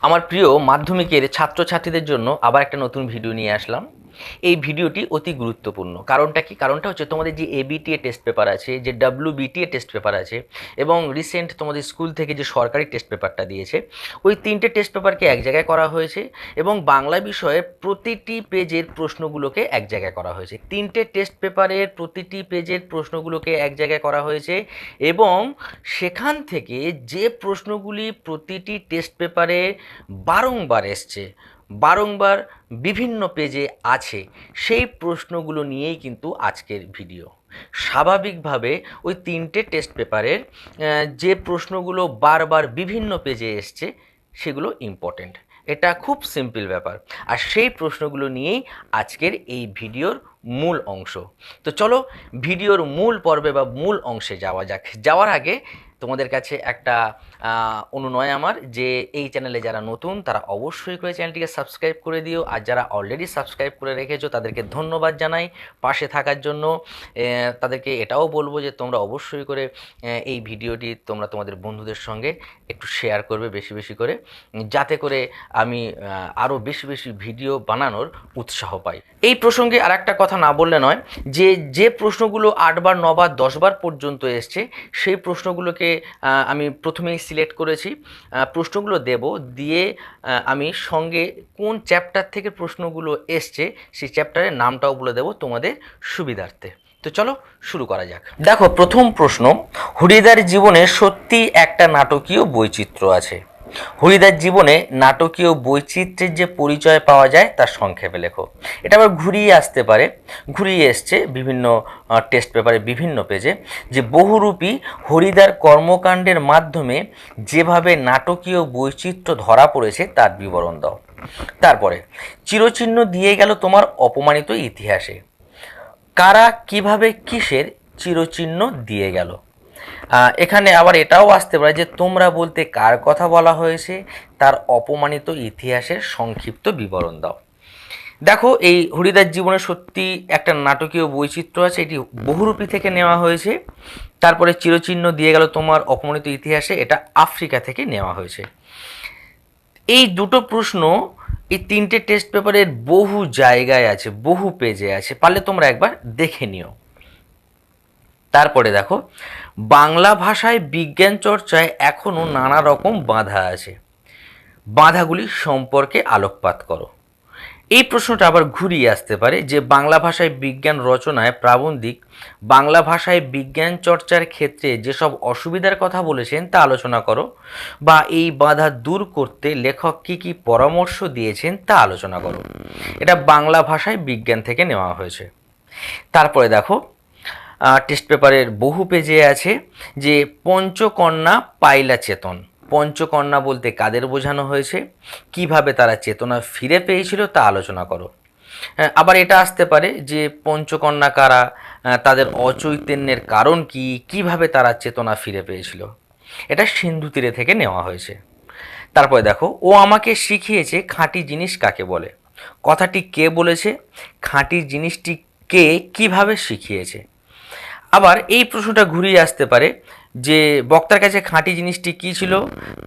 আমার প্রিয় মাধ্যমিকের ছাত্রছাত্রীদের জন্য আবার একটা নতুন ভিডিও নিয়ে আসলাম। এই ভিডিওটি অতি গুরুত্বপূর্ণ। কারণটা কি? কারণটা হচ্ছে তোমাদের যে এবিটিএ টেস্ট পেপার আছে, যে ডাব্লিউবিটিএ টেস্ট পেপার আছে, এবং রিসেন্ট তোমাদের স্কুল থেকে যে সরকারি টেস্ট পেপারটা দিয়েছে, ওই তিনটে টেস্ট পেপারকে এক জায়গায় করা হয়েছে এবং বাংলা বিষয়ে প্রতিটি পেজের প্রশ্নগুলোকে এক জায়গায় করা হয়েছে। তিনটে টেস্ট পেপারের প্রতিটি পেজের প্রশ্নগুলোকে এক জায়গায় করা হয়েছে এবং সেখান থেকে যে প্রশ্নগুলি প্রতিটি টেস্ট পেপারে বারংবার এসছে, বারংবার বিভিন্ন পেজে আছে, সেই প্রশ্নগুলো নিয়েই কিন্তু আজকের ভিডিও। স্বাভাবিকভাবে ওই তিনটে টেস্ট পেপারের যে প্রশ্নগুলো বারবার বিভিন্ন পেজে এসছে সেগুলো ইম্পর্টেন্ট। এটা খুব সিম্পল ব্যাপার, আর সেই প্রশ্নগুলো নিয়েই আজকের এই ভিডিওর মূল অংশ। তো চলো ভিডিওর মূল পর্বে বা মূল অংশে যাওয়া যাক। যাওয়ার আগে তোমাদের কাছে একটা অনুনয় আমার, যে এই চ্যানেলে যারা নতুন তারা অবশ্যই করে চ্যানেলটিকে সাবস্ক্রাইব করে দিও, আর যারা অলরেডি সাবস্ক্রাইব করে রেখেছো তাদেরকে ধন্যবাদ জানাই পাশে থাকার জন্য। তাদেরকে এটাও বলবো যে তোমরা অবশ্যই করে এই ভিডিওটি তোমরা তোমাদের বন্ধুদের সঙ্গে একটু শেয়ার করবে বেশি বেশি করে, যাতে করে আমি আরও বেশি বেশি ভিডিও বানানোর উৎসাহ পাই। এই প্রসঙ্গে আর একটা কথা না বললে নয়, যে প্রশ্নগুলো 8বার 9বার 10বার পর্যন্ত এসছে সেই প্রশ্নগুলোকে আমি প্রথমেই সিলেক্ট করেছি। প্রশ্নগুলো দেব, দিয়ে আমি সঙ্গে কোন চ্যাপ্টার থেকে প্রশ্নগুলো এসছে সেই চ্যাপ্টারের নামটাও বলে দেবো তোমাদের সুবিধার্থে। তো চলো শুরু করা যাক। দেখো, প্রথম প্রশ্ন, হরিদার জীবনে সত্যি একটা নাটকীয় বৈচিত্র্য আছে। হরিদার জীবনে নাটকীয় বৈচিত্র্যের যে পরিচয় পাওয়া যায় তার সংক্ষেপে লেখো। এটা আবার ঘুরিয়ে আসতে পারে, ঘুরিয়ে এসছে বিভিন্ন টেস্ট পেপারে বিভিন্ন পেজে, যে বহুরূপী হরিদার কর্মকাণ্ডের মাধ্যমে যেভাবে নাটকীয় বৈচিত্র্য ধরা পড়েছে তার বিবরণ দাও। তারপরে চিরচিহ্ন দিয়ে গেল তোমার অপমানিত ইতিহাসে। কারা কিভাবে কিসের চিরচিহ্ন দিয়ে গেল। এখানে আবার এটাও আসতে পারে যে তোমরা বলতে কার কথা বলা হয়েছে, তার অপমানিত ইতিহাসের সংক্ষিপ্ত বিবরণ দাও। দেখো, এই হরিদার জীবনে সত্যি একটা নাটকীয় বৈচিত্র্য আছে, এটি বহুরূপী থেকে নেওয়া হয়েছে। তারপরে চিরচিহ্ন দিয়ে গেল তোমার অপমানিত ইতিহাসে, এটা আফ্রিকা থেকে নেওয়া হয়েছে। এই দুটো প্রশ্ন এই তিনটে টেস্ট পেপারের বহু জায়গায় আছে, বহু পেজে আছে, পারলে তোমরা একবার দেখে নিও। তারপরে দেখো, বাংলা ভাষায় বিজ্ঞান চর্চায় এখনও নানা রকম বাধা আছে, বাধাগুলি সম্পর্কে আলোকপাত করো। এই প্রশ্নটা আবার ঘুরিয়ে আসতে পারে যে বাংলা ভাষায় বিজ্ঞান রচনায় প্রাবন্ধিক বাংলা ভাষায় বিজ্ঞান চর্চার ক্ষেত্রে যেসব অসুবিধার কথা বলেছেন তা আলোচনা করো, বা এই বাধা দূর করতে লেখক কী কী পরামর্শ দিয়েছেন তা আলোচনা করো। এটা বাংলা ভাষায় বিজ্ঞান থেকে নেওয়া হয়েছে। তারপরে দেখো, টেস্ট পেপারের বহু পেজে আছে যে পঞ্চকন্যা পাইলা চেতন। পঞ্চকন্যা বলতে কাদের বোঝানো হয়েছে, কিভাবে তারা চেতনা ফিরে পেয়েছিল তা আলোচনা করো। আবার এটা আসতে পারে যে পঞ্চকন্যা কারা, তাদের অচৈতন্যের কারণ কি, কিভাবে তারা চেতনা ফিরে পেয়েছিল। এটা সিন্ধু তীরে থেকে নেওয়া হয়েছে। তারপরে দেখো, ও আমাকে শিখিয়েছে খাঁটি জিনিস কাকে বলে। কথাটি কে বলেছে, খাঁটি জিনিসটি কে কিভাবে শিখিয়েছে। আবার এই প্রশ্নটা ঘুরিয়ে আসতে পারে যে বক্তার কাছে খাঁটি জিনিসটি কী ছিল,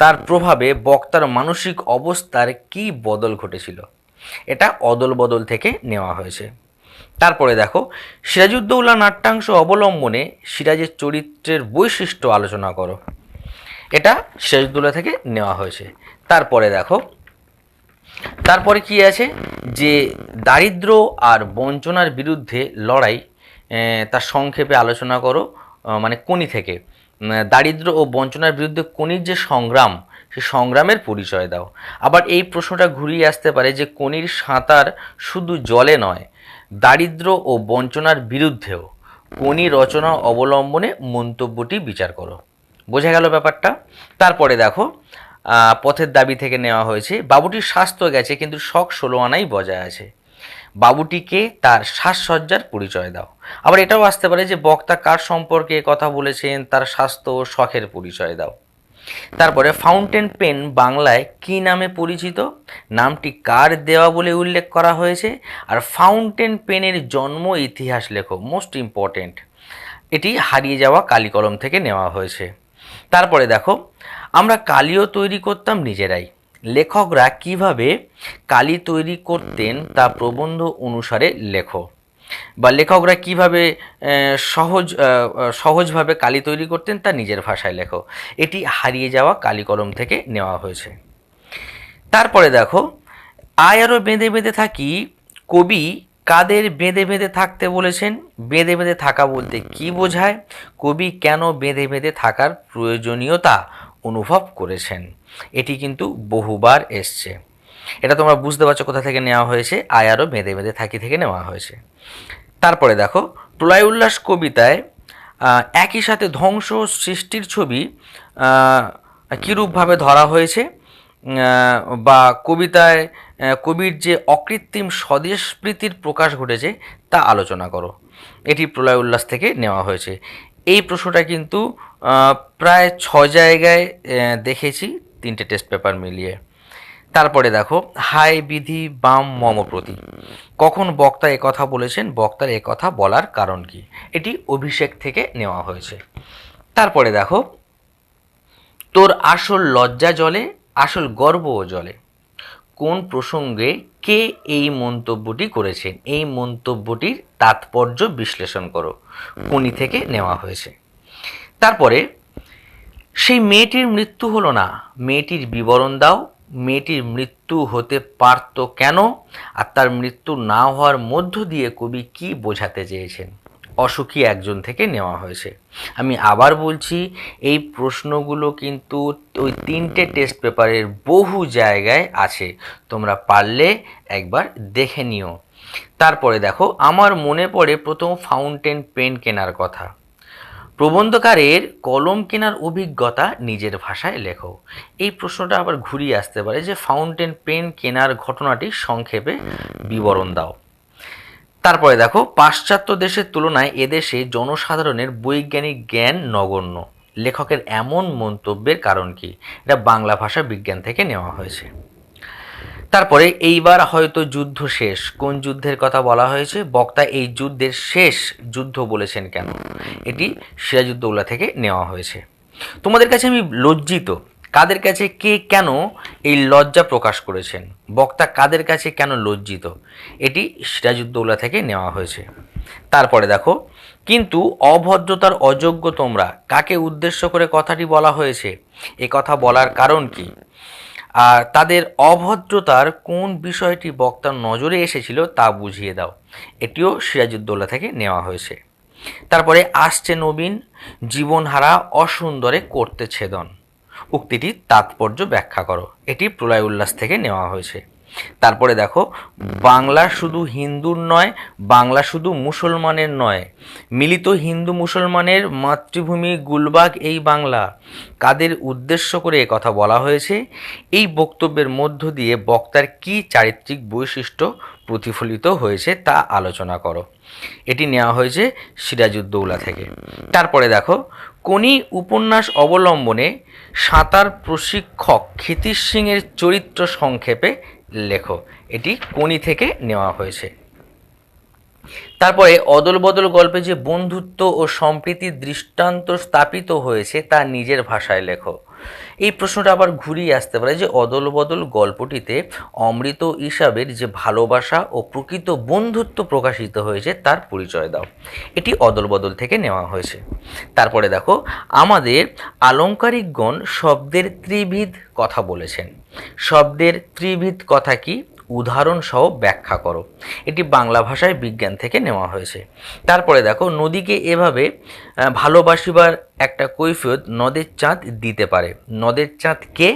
তার প্রভাবে বক্তার মানসিক অবস্থার কী বদল ঘটেছিল। এটা অদল বদল থেকে নেওয়া হয়েছে। তারপরে দেখো, সিরাজউদ্দৌলা নাট্যাংশ অবলম্বনে সিরাজের চরিত্রের বৈশিষ্ট্য আলোচনা করো। এটা সিরাজউদ্দৌলা থেকে নেওয়া হয়েছে। তারপরে দেখো, তারপরে কি আছে যে দারিদ্র আর বঞ্চনার বিরুদ্ধে লড়াই, তার সংক্ষেপে আলোচনা করো। মানে কোনি থেকে দারিদ্র ও বঞ্চনার বিরুদ্ধে কোনির যে সংগ্রাম, সেই সংগ্রামের পরিচয় দাও। আবার এই প্রশ্নটা ঘুরিয়ে আসতে পারে যে কোনির সাঁতার শুধু জলে নয়, দারিদ্র ও বঞ্চনার বিরুদ্ধেও কোনি রচনা অবলম্বনে মন্তব্যটি বিচার করো। বোঝা গেল ব্যাপারটা। তারপরে দেখো, পথের দাবি থেকে নেওয়া হয়েছে বাবুটির স্বাস্থ্য গেছে কিন্তু শখ 16 আনাই বজায় আছে। বাবুটিকে তার সাজসজ্জার পরিচয় দাও। আবার এটাও আসতে পারে যে বক্তা কার সম্পর্কে কথা বলেছেন, তার স্বাস্থ্য ও শখের পরিচয় দাও। তারপরে ফাউন্টেন পেন বাংলায় কী নামে পরিচিত, নামটি কার দেওয়া বলে উল্লেখ করা হয়েছে। আর ফাউন্টেন পেনের জন্ম ইতিহাস লেখো, মোস্ট ইম্পর্টেন্ট। এটি হারিয়ে যাওয়া কালিকলম থেকে নেওয়া হয়েছে। তারপরে দেখো, আমরা কালিও তৈরি করতাম নিজেরাই, লেখকরা কিভাবে কালি তৈরি করতেন তা প্রবন্ধ অনুসারে লেখো। বা লেখকরা কিভাবে সহজভাবে কালি তৈরি করতেন তা নিজের ভাষায় লেখো। এটি হারিয়ে যাওয়া কালি কলম থেকে নেওয়া হয়েছে। তারপরে দেখো, আয় আরও বেঁধে বেঁধে থাকি, কবি কাদের বেঁধে বেঁধে থাকতে বলেছেন? বেঁধে বেঁধে থাকা বলতে কি বোঝায়? কবি কেন বেঁধে বেঁধে থাকার প্রয়োজনীয়তা অনুভব করেছেন? এটি কিন্তু বহুবার এসছে। এটা তোমরা বুঝতে পারছো কোথা থেকে নেওয়া হয়েছে, আয় আরও বেঁধে বেঁধে থাকি থেকে নেওয়া হয়েছে। তারপরে দেখো, প্রলয় উল্লাস কবিতায় একই সাথে ধ্বংস সৃষ্টির ছবি কীরূপভাবে ধরা হয়েছে? বা কবিতায় কবির যে অকৃত্রিম স্বদেশপ্রীতির প্রকাশ ঘটেছে তা আলোচনা করো। এটি প্রলয় উল্লাস থেকে নেওয়া হয়েছে। এই প্রশ্নটা কিন্তু প্রায় 6 জায়গায় দেখেছি, 3টে টেস্ট পেপার মিলিয়ে। তারপরে দেখো, হায় বিধি বাম মম প্রতি, কখন বক্তা একথা বলেছেন? বক্তার একথা বলার কারণ কি? এটি অভিষেক থেকে নেওয়া হয়েছে। তারপরে দেখো, তোর আসল লজ্জা জলে, আসল গর্বও জলে, কোন প্রসঙ্গে কে এই মন্তব্যটি করেছেন? এই মন্তব্যটির তাৎপর্য বিশ্লেষণ করো। কোনি থেকে নেওয়া হয়েছে। তারপরে, সেই মেয়েটির মৃত্যু হলো না, মেয়েটির বিবরণ দাও। মেয়েটির মৃত্যু হতে পারত কেন? আর তার মৃত্যু না হওয়ার মধ্য দিয়ে কবি কি বোঝাতে চেয়েছেন? অসুখী একজন থেকে নেওয়া হয়েছে। আমি আবার বলছি, এই প্রশ্নগুলো কিন্তু ওই 3টে টেস্ট পেপারের বহু জায়গায় আছে, তোমরা পারলে একবার দেখে নিও। তারপরে দেখো, আমার মনে পড়ে প্রথম ফাউন্টেন পেন কেনার কথা। প্রবন্ধকারের কলম কেনার অভিজ্ঞতা নিজের ভাষায় লেখো। এই প্রশ্নটা আবার ঘুরিয়ে আসতে পারে যে ফাউন্টেন পেন কেনার ঘটনাটি সংক্ষেপে বিবরণ দাও। তারপরে দেখো, পাশ্চাত্য দেশের তুলনায় এদেশে জনসাধারণের বৈজ্ঞানিক জ্ঞান নগণ্য, লেখকের এমন মন্তব্যের কারণ কি? এটা বাংলা ভাষা বিজ্ঞান থেকে নেওয়া হয়েছে। তারপরে, এইবার হয়তো যুদ্ধ শেষ, কোন যুদ্ধের কথা বলা হয়েছে? বক্তা এই যুদ্ধের শেষ যুদ্ধ বলেছেন কেন? এটি সিরাজউদ্দৌলা থেকে নেওয়া হয়েছে। তোমাদের কাছে আমি লজ্জিত, কাদের কাছে কে কেন এই লজ্জা প্রকাশ করেছেন? বক্তা কাদের কাছে কেন লজ্জিত? এটি সিরাজউদ্দৌলা থেকে নেওয়া হয়েছে। তারপরে দেখো, কিন্তু অভদ্রতার অযোগ্য তোমরা, কাকে উদ্দেশ্য করে কথাটি বলা হয়েছে? এ কথা বলার কারণ কি? আর তাদের অভদ্রতার কোন বিষয়টি বক্তার নজরে এসেছিল তা বুঝিয়ে দাও। এটিও সিরাজউদ্দৌলা থেকে নেওয়া হয়েছে। তারপরে, আসছে নবীন, জীবনহারা অসুন্দরে করতে ছেদন, উক্তিটির তাৎপর্য ব্যাখ্যা করো। এটি প্রলয় উল্লাস থেকে নেওয়া হয়েছে। তারপরে দেখো, বাংলা শুধু হিন্দুর নয়, বাংলা শুধু মুসলমানের নয়, মিলিত হিন্দু মুসলমানের মাতৃভূমি গুলবাগ এই বাংলা, কাদের উদ্দেশ্য করে কথা বলা হয়েছে? এই বক্তব্যের মধ্য দিয়ে বক্তার কী চারিত্রিক বৈশিষ্ট্য প্রতিফলিত হয়েছে তা আলোচনা করো। এটি নেওয়া হয়েছে সিরাজউদ্দৌলা থেকে। তারপরে দেখো, কোনি উপন্যাস অবলম্বনে সাঁতার প্রশিক্ষক ক্ষিতিশ সিংয়ের চরিত্র সংক্ষেপে লেখো। এটি কোনি থেকে নেওয়া হয়েছে। তারপরে, অদল বদল গল্পে যে বন্ধুত্ব ও সম্প্রীতির দৃষ্টান্ত স্থাপিত হয়েছে তা নিজের ভাষায় লেখো। এই প্রশ্নটা আবার ঘুরিয়ে আসতে পারে যে অদল বদল গল্পটিতে অমৃত ঈশাবের যে ভালোবাসা ও প্রকৃত বন্ধুত্ব প্রকাশিত হয়েছে তার পরিচয় দাও। এটি অদল বদল থেকে নেওয়া হয়েছে। তারপরে দেখো, আমাদের আলংকারিকগণ শব্দের ত্রিবিধ কথা বলেছেন। শব্দের ত্রিবিধ কথা কি? উদাহরণ সহ ব্যাখ্যা করো। এটি বাংলা ভাষায় বিজ্ঞান থেকে নেওয়া হয়েছে। তারপরে দেখো, নদীকে এভাবে ভালোবাসিবার একটা কৈফিয়ত নদের চাঁদ দিতে পারে। নদের চাঁদ কে?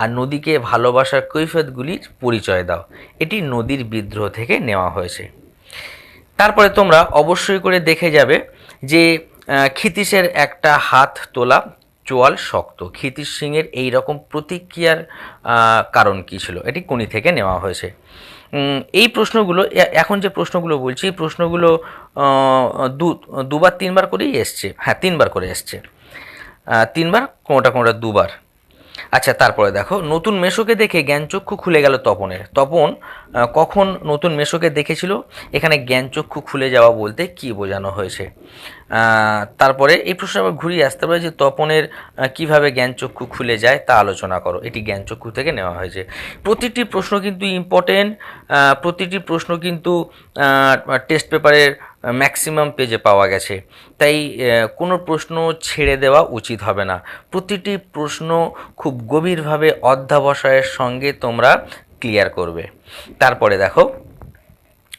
আর নদীকে ভালোবাসার কৈফিয়তগুলির পরিচয় দাও। এটি নদীর বিদ্রোহ থেকে নেওয়া হয়েছে। তারপরে তোমরা অবশ্যই করে দেখে যাবে যে ক্ষিতীশের একটা হাত তোলা, চোয়াল শক্ত, ক্ষিতীশ সিংয়ের এই রকম প্রতিক্রিয়ার কারণ কী ছিল? এটি কোনি থেকে নেওয়া হয়েছে। এই প্রশ্নগুলো, এখন যে প্রশ্নগুলো বলছি এই প্রশ্নগুলো দুবার তিনবার করেই এসছে। হ্যাঁ, 3বার করে এসছে, 3বার, কোনোটা কোনোটা 2বার। আচ্ছা, তারপরে দেখো, নতুন মেসোকে দেখে জ্ঞানচক্ষু খুলে গেল তপনের। তপন কখন নতুন মেসোকে দেখেছিল? এখানে জ্ঞানচক্ষু খুলে যাওয়া বলতে কি বোঝানো হয়েছে? তারপরে এই প্রশ্ন আবার ঘুরিয়ে আসতে পারে যে তপনের কিভাবে জ্ঞানচক্ষু খুলে যায় তা আলোচনা করো। এটি জ্ঞানচক্ষু থেকে নেওয়া হয়েছে। প্রতিটি প্রশ্ন কিন্তু ইম্পর্টেন্ট, প্রতিটি প্রশ্ন কিন্তু টেস্ট পেপারের ম্যাক্সিমাম পেজে পাওয়া গেছে, তাই কোনো প্রশ্ন ছেড়ে দেওয়া উচিত হবে না। প্রতিটি প্রশ্ন খুব গভীরভাবে অধ্যাবসায়ের সঙ্গে তোমরা ক্লিয়ার করবে। তারপরে দেখো,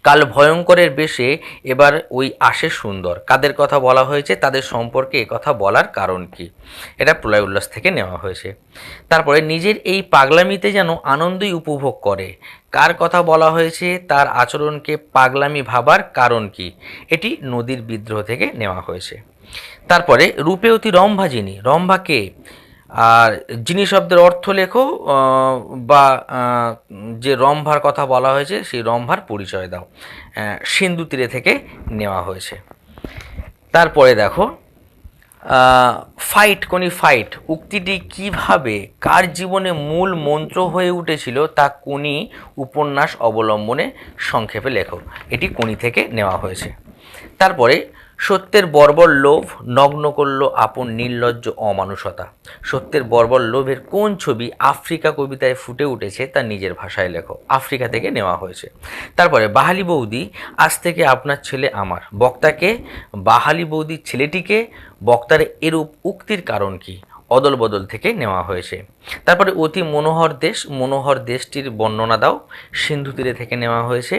কাল ভয়ঙ্করের বেশে এবার ওই আসে সুন্দর, কাদের কথা বলা হয়েছে, তাদের সম্পর্কে কথা বলার কারণ কি? এটা প্রলয় উল্লাস থেকে নেওয়া হয়েছে। তারপরে নিজের এই পাগলামিতে যেন আনন্দই উপভোগ করে, কার কথা বলা হয়েছে, তার আচরণকে পাগলামি ভাবার কারণ কি? এটি নদীর বিদ্রোহ থেকে নেওয়া হয়েছে। তারপরে রূপেবতী রম্ভা যিনি, রম্ভা কে? আর যিনি শব্দের অর্থ লেখো, বা যে রম্ভার কথা বলা হয়েছে সেই রম্ভার পরিচয় দাও। সিন্ধু তীরে থেকে নেওয়া হয়েছে। তারপরে দেখো, ফাইট কোনি ফাইট উক্তিটি কিভাবে কার জীবনে মূল মন্ত্র হয়ে উঠেছিল তা কোনি উপন্যাস অবলম্বনে সংক্ষেপে লেখো। এটি কোনি থেকে নেওয়া হয়েছে। তারপরে সত্যের বর্বর লোভ নগ্ন করল আপন নির্লজ্জ অমানুষতা। সত্যের বর্বর লোভের কোন ছবি আফ্রিকা কবিতায় ফুটে উঠেছে তা নিজের ভাষায় লেখো। আফ্রিকা থেকে নেওয়া হয়েছে। তারপরে বাহালি বৌদি আজ থেকে আপনার ছেলে আমার, বক্তাকে বাহালি বৌদির ছেলেটিকে, বক্তার এরূপ উক্তির কারণ কি? অদল বদল থেকে নেওয়া হয়েছে। তারপরে অতি মনোহর দেশ, মনোহর দেশটির বর্ণনা দাও। সিন্ধু তীরে থেকে নেওয়া হয়েছে।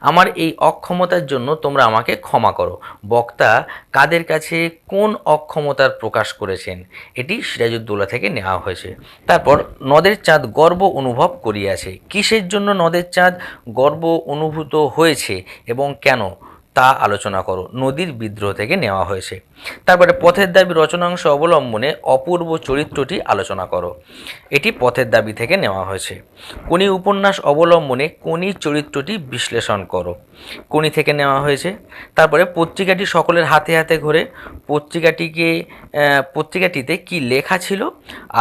আমার এই অক্ষমতার জন্য তোমরা আমাকে ক্ষমা করো, বক্তা কাদের কাছে কোন অক্ষমতার প্রকাশ করেছেন? এটি সিরাজউদ্দৌলা থেকে নেওয়া হয়েছে। তারপর নদের চাঁদ গর্ব অনুভব করিয়াছে, কিসের জন্য নদের চাঁদ গর্ব অনুভূত হয়েছে এবং কেন তা আলোচনা করো। নদীর বিদ্রোহ থেকে নেওয়া হয়েছে। তারপরে পথের দাবি রচনাংশ অবলম্বনে অপূর্ব চরিত্রটি আলোচনা করো। এটি পথের দাবি থেকে নেওয়া হয়েছে। কোনি উপন্যাস অবলম্বনে কোনি চরিত্রটি বিশ্লেষণ করো। কোনি থেকে নেওয়া হয়েছে। তারপরে পত্রিকাটি সকলের হাতে হাতে ঘোরে, পত্রিকাটিতে কি লেখা ছিল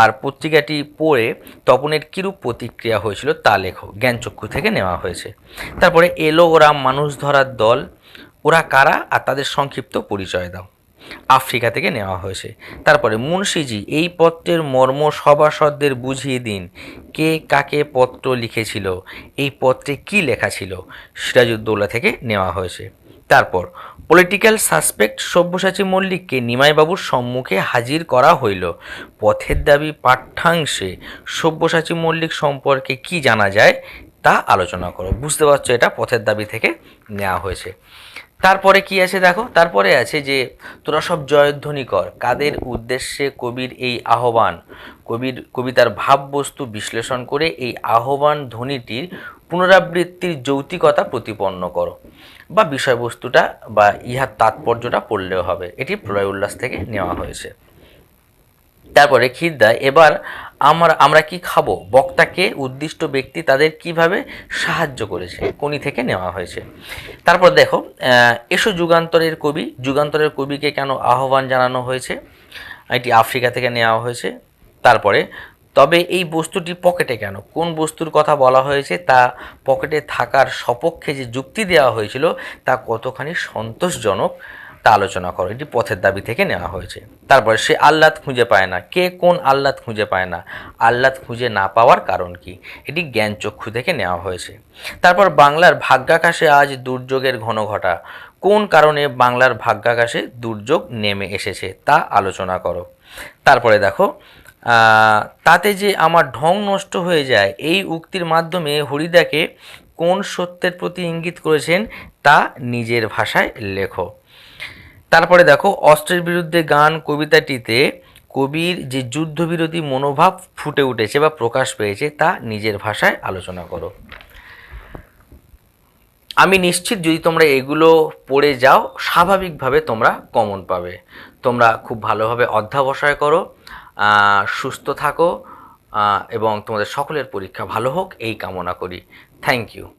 আর পত্রিকাটি পড়ে তপনের কিরূপ প্রতিক্রিয়া হয়েছিল তা লেখো। জ্ঞানচক্ষু থেকে নেওয়া হয়েছে। তারপরে এলো ওরা মানুষ ধরার দল, ওরা কারা আর তাদের সংক্ষিপ্ত পরিচয় দাও। আফ্রিকা থেকে নেওয়া হয়েছে। তারপরে মুন্সিজি এই পত্রের মর্ম সভাসদদের বুঝিয়ে দিন, কে কাকে পত্র লিখেছিল, এই পত্রে কি লেখা ছিল। সিরাজউদ্দৌলা থেকে নেওয়া হয়েছে। তারপর পলিটিক্যাল সাসপেক্ট সব্যসাচী মল্লিককে নিমাইবাবুর সম্মুখে হাজির করা হইল। পথের দাবি পাঠ্যাংশে সব্যসাচী মল্লিক সম্পর্কে কি জানা যায় তা আলোচনা করো। বুঝতে পারছো এটা পথের দাবি থেকে নেওয়া হয়েছে। তারপরে কি আছে দেখো, তারপরে আছে যে তোরা সব জয়ধ্বনি কর, কাদের উদ্দেশ্যে কবির এই আহ্বান। কবিতার ভাববস্তু বিশ্লেষণ করে এই আহ্বান ধ্বনিটির পুনরাবৃত্তির যৌক্তিকতা প্রতিপন্ন করো, বা বিষয়বস্তুটা বা ইহার তাৎপর্যটা পড়লেও হবে। এটি প্রলয় উল্লাস থেকে নেওয়া হয়েছে। তারপরে খিদ্দা এবার আমরা কি খাবো, বক্তাকে উদ্দিষ্ট ব্যক্তি তাদের কিভাবে সাহায্য করেছে। কোনি থেকে নেওয়া হয়েছে। তারপর দেখো, এসো যুগান্তরের কবি, যুগান্তরের কবিকে কেন আহ্বান জানানো হয়েছে, এটি আফ্রিকা থেকে নেওয়া হয়েছে। তারপরে তবে এই বস্তুটি পকেটে কেন, কোন বস্তুর কথা বলা হয়েছে তা পকেটে থাকার সপক্ষে যে যুক্তি দেওয়া হয়েছিল তা কতখানি সন্তোষজনক তা আলোচনা করো। এটি পথের দাবি থেকে নেওয়া হয়েছে। তারপরে সে আহ্লাদ খুঁজে পায় না, কে কোন আহ্লাদ খুঁজে পায় না, আহ্লাদ খুঁজে না পাওয়ার কারণ কি? এটি জ্ঞানচক্ষু থেকে নেওয়া হয়েছে। তারপর বাংলার ভাগ্যাকাশে আজ দুর্যোগের ঘন ঘটা, কোন কারণে বাংলার ভাগ্যাকাশে দুর্যোগ নেমে এসেছে তা আলোচনা করো। তারপরে দেখো, তাতে যে আমার ঢং নষ্ট হয়ে যায়, এই উক্তির মাধ্যমে হরিদাকে কোন সত্যের প্রতি ইঙ্গিত করেছেন তা নিজের ভাষায় লেখো। তারপরে দেখো, অস্ত্রের বিরুদ্ধে গান কবিতাটিতে কবির যে যুদ্ধবিরোধী মনোভাব ফুটে উঠেছে বা প্রকাশ পেয়েছে তা নিজের ভাষায় আলোচনা করো। আমি নিশ্চিত যদি তোমরা এগুলো পড়ে যাও স্বাভাবিকভাবে তোমরা কমন পাবে। তোমরা খুব ভালোভাবে অধ্যাবসায় করো, সুস্থ থাকো, এবং তোমাদের সকলের পরীক্ষা ভালো হোক এই কামনা করি। Thank you.